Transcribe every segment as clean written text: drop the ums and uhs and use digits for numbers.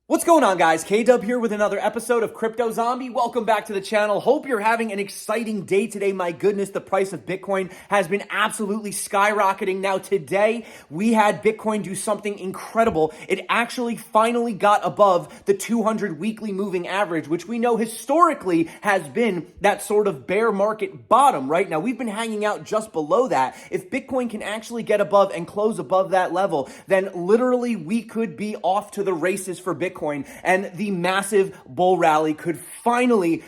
What's going on, guys? K-Dub here with another episode of Crypto Zombie. Welcome back to the channel. Hope you're having an exciting day today. My goodness, the price of Bitcoin has been absolutely skyrocketing. Now, today, we had Bitcoin do something incredible. It actually finally got above the 200 weekly moving average, which we know historically has been that sort of bear market bottom, right? Now, we've been hanging out just below that. If Bitcoin can actually get above and close above that level, then literally we could be off to the races for Bitcoin. And the massive bull rally could finally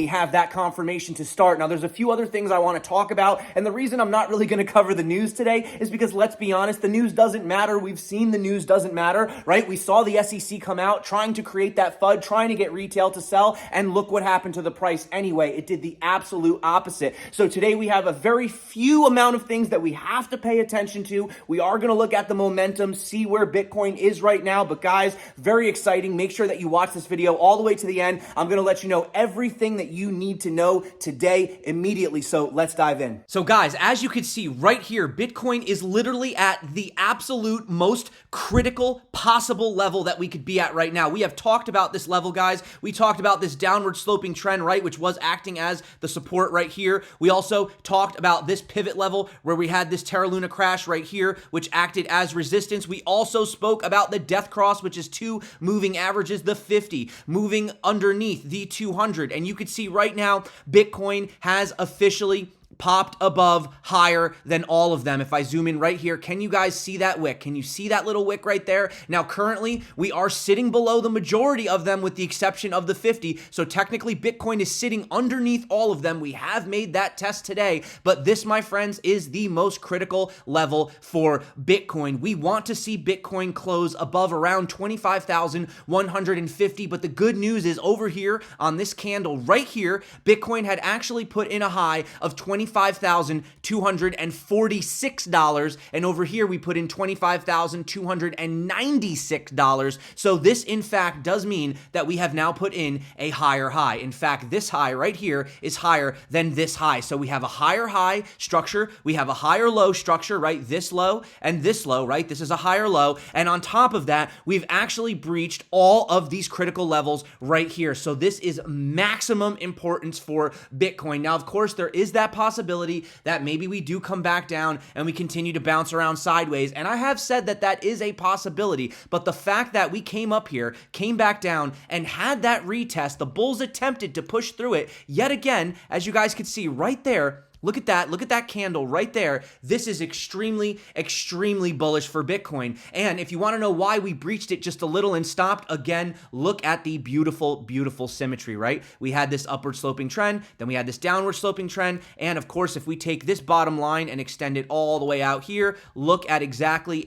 have that confirmation to start. Now, there's a few other things I want to talk about, and the reason I'm not really going to cover the news today is because, let's be honest, the news doesn't matter. We've seen the news doesn't matter, right? We saw the SEC come out trying to create that FUD, trying to get retail to sell, and look what happened to the price anyway. It did the absolute opposite. So today we have a very few amount of things that we have to pay attention to. We are going to look at the momentum, see where Bitcoin is right now, but guys, very exciting. Make sure that you watch this video all the way to the end. I'm going to let you know everything that you need to know today immediately. So let's dive in. So guys, as you can see right here, Bitcoin is literally at the absolute most critical possible level that we could be at right now. We have talked about this level, guys. We talked about this downward sloping trend, right, which was acting as the support right here. We also talked about this pivot level where we had this Terra Luna crash right here, which acted as resistance. We also spoke about the death cross, which is two moving averages, the 50 moving underneath the 200. And you can see right now, Bitcoin has officially popped above higher than all of them. If I zoom in right here, can you guys see that wick? Can you see that little wick right there? Now, currently, we are sitting below the majority of them with the exception of the 50. So technically, Bitcoin is sitting underneath all of them. We have made that test today, but this, my friends, is the most critical level for Bitcoin. We want to see Bitcoin close above around 25,150, but the good news is over here on this candle right here, Bitcoin had actually put in a high of $25,246, and over here we put in $25,296. So this, in fact, does mean that we have now put in a higher high. In fact, this high right here is higher than this high. So we have a higher high structure, we have a higher low structure, right? This low and this low, right? This is a higher low, and on top of that, we've actually breached all of these critical levels right here. So this is maximum importance for Bitcoin. Now, of course, there is that possibility that maybe we do come back down and we continue to bounce around sideways. And I have said that that is a possibility, but the fact that we came up here, came back down, and had that retest, the bulls attempted to push through it yet again, as you guys can see right there. Look at that candle right there. This is extremely bullish for Bitcoin. And if you want to know why we breached it just a little and stopped, again, look at the beautiful symmetry, right? We had this upward sloping trend, then we had this downward sloping trend, and of course, if we take this bottom line and extend it all the way out here, look at exactly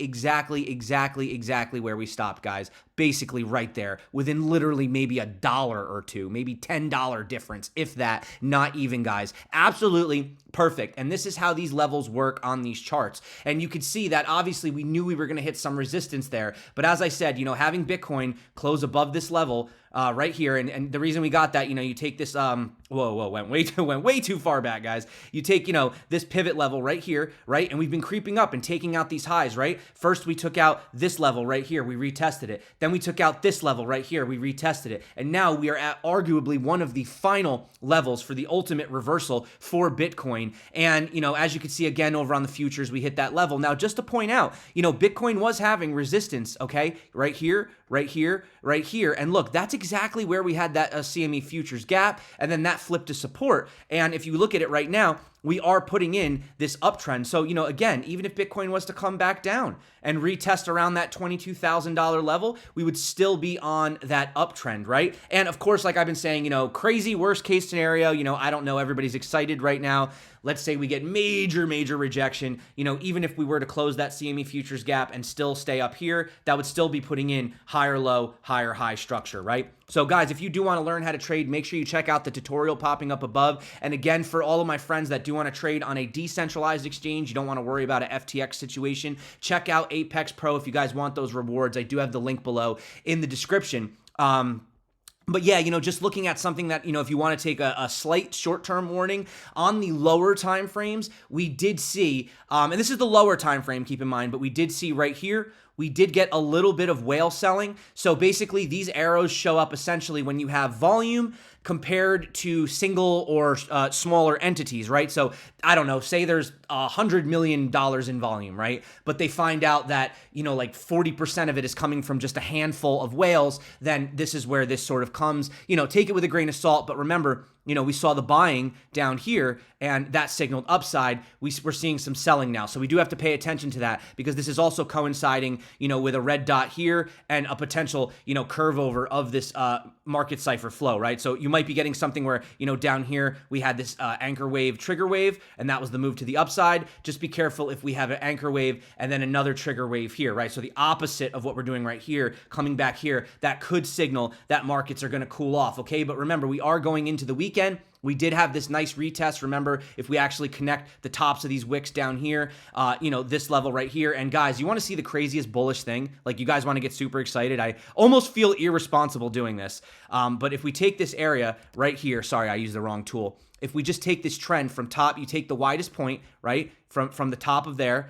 where we stopped, guys. Basically right there, within literally maybe $1 or two, maybe $10 difference, if that, not even, guys. Absolutely perfect. And this is how these levels work on these charts. And you could see that obviously we knew we were going to hit some resistance there. But as I said, you know, having Bitcoin close above this level right here, and the reason we got that, you know, you take this, went way too far back, guys. You take, you know, this pivot level right here, right? And we've been creeping up and taking out these highs, right? First, we took out this level right here. We retested it. Then we took out this level right here. We retested it. And now we are at arguably one of the final levels for the ultimate reversal for Bitcoin. And, you know, as you can see again over on the futures, we hit that level. Now, just to point out, you know, Bitcoin was having resistance, okay? Right here, right here, right here. And look, that's exactly where we had that CME futures gap, and then that flipped to support. And if you look at it right now, we are putting in this uptrend. So, you know, again, even if Bitcoin was to come back down and retest around that $22,000 level, we would still be on that uptrend, right? And of course, like I've been saying, you know, crazy worst case scenario, you know, I don't know, everybody's excited right now. Let's say we get major rejection, you know, even if we were to close that CME futures gap and still stay up here, that would still be putting in higher low, higher high structure, right? So guys, if you do want to learn how to trade, make sure you check out the tutorial popping up above. And again, for all of my friends that do want to trade on a decentralized exchange, you don't want to worry about an FTX situation, check out Apex Pro if you guys want those rewards. I do have the link below in the description. But yeah, you know, just looking at something that, you know, if you want to take a slight short-term warning on the lower time frames, we did see, and this is the lower time frame, keep in mind, but we did see right here, we did get a little bit of whale selling. So basically, these arrows show up essentially when you have volume compared to single or smaller entities, right? So I don't know, say there's $100 million in volume, right? But they find out that, like 40% of it is coming from just a handful of whales, then this is where this sort of comes. Take it with a grain of salt, but remember, we saw the buying down here and that signaled upside. We're seeing some selling now. So we do have to pay attention to that because this is also coinciding, with a red dot here and a potential, curve over of this market cipher flow, right? So you might be getting something where, down here we had this anchor wave, trigger wave, and that was the move to the upside. Just be careful if we have an anchor wave and then another trigger wave here, right? So the opposite of what we're doing right here, coming back here, that could signal that markets are going to cool off, okay? But remember, we are going into the weekend. We did have this nice retest. Remember, if we actually connect the tops of these wicks down here, this level right here. And guys, you want to see the craziest bullish thing? Like, you guys want to get super excited. I almost feel irresponsible doing this. But if we take this area right here, sorry, I used the wrong tool. If we just take this trend from top, you take the widest point, right, from the top of there,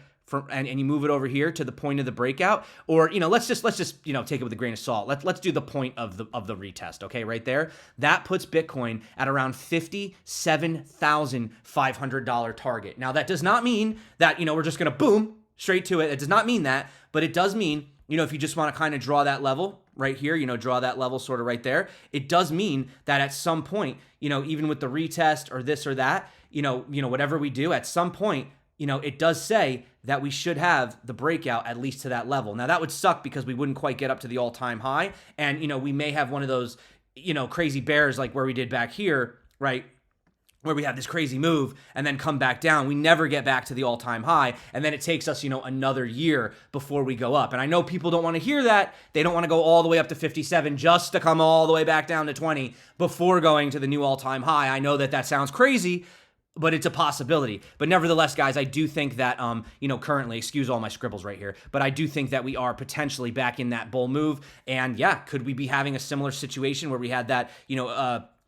and you move it over here to the point of the breakout, or let's just take it with a grain of salt. Let's do the point of the retest, okay, right there. That puts Bitcoin at around $57,500 target. Now that does not mean that we're just gonna boom straight to it. It does not mean that, but it does mean if you just want to kind of draw that level right here, draw that level sort of right there. It does mean that at some point, even with the retest or this or that, whatever we do, at some point, it does say that we should have the breakout at least to that level. Now, that would suck because we wouldn't quite get up to the all-time high. And, we may have one of those, crazy bears like where we did back here, right? Where we have this crazy move and then come back down. We never get back to the all-time high. And then it takes us, another year before we go up. And I know people don't want to hear that. They don't want to go all the way up to 57 just to come all the way back down to 20 before going to the new all-time high. I know that sounds crazy, but it's a possibility. But nevertheless, guys, I do think that, currently, excuse all my scribbles right here, but I do think that we are potentially back in that bull move. And yeah, could we be having a similar situation where we had that,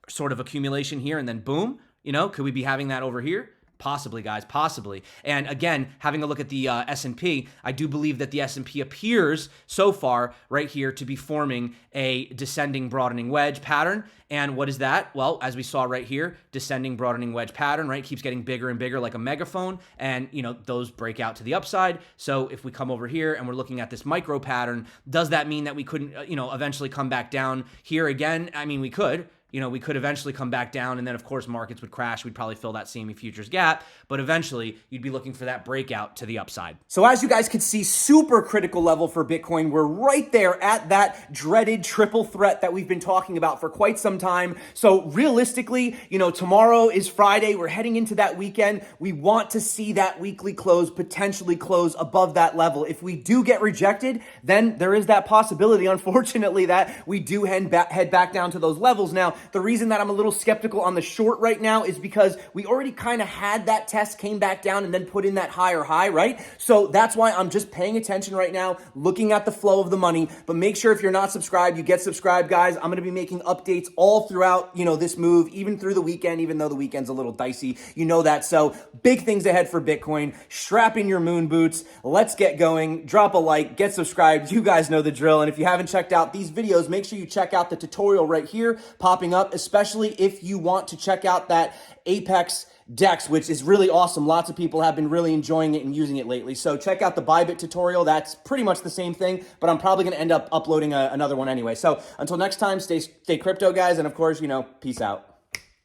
sort of accumulation here and then boom? Could we be having that over here? Possibly, guys, possibly. And again, having a look at the S&P, I do believe that the S&P appears so far right here to be forming a descending broadening wedge pattern. And what is that? Well, as we saw right here, descending broadening wedge pattern, right? Keeps getting bigger and bigger like a megaphone. And, those break out to the upside. So if we come over here and we're looking at this micro pattern, does that mean that we couldn't, eventually come back down here again? I mean, we could. We could eventually come back down, and then, of course, markets would crash. We'd probably fill that CME futures gap, but eventually you'd be looking for that breakout to the upside. So as you guys can see, super critical level for Bitcoin. We're right there at that dreaded triple threat that we've been talking about for quite some time. So realistically, tomorrow is Friday. We're heading into that weekend. We want to see that weekly close potentially close above that level. If we do get rejected, then there is that possibility, unfortunately, that we do head back down to those levels. Now, the reason that I'm a little skeptical on the short right now is because we already kind of had that test, came back down, and then put in that higher high, right? So that's why I'm just paying attention right now, looking at the flow of the money. But make sure if you're not subscribed, you get subscribed, guys. I'm going to be making updates all throughout, this move, even through the weekend, even though the weekend's a little dicey. You know that. So big things ahead for Bitcoin. Strap in your moon boots. Let's get going. Drop a like, get subscribed. You guys know the drill. And if you haven't checked out these videos, make sure you check out the tutorial right here popping up, especially if you want to check out that Apex DEX, which is really awesome. Lots of people have been really enjoying it and using it lately. So check out the Bybit tutorial. That's pretty much the same thing, but I'm probably going to end up uploading another one anyway. So until next time, stay crypto, guys. And of course, peace out.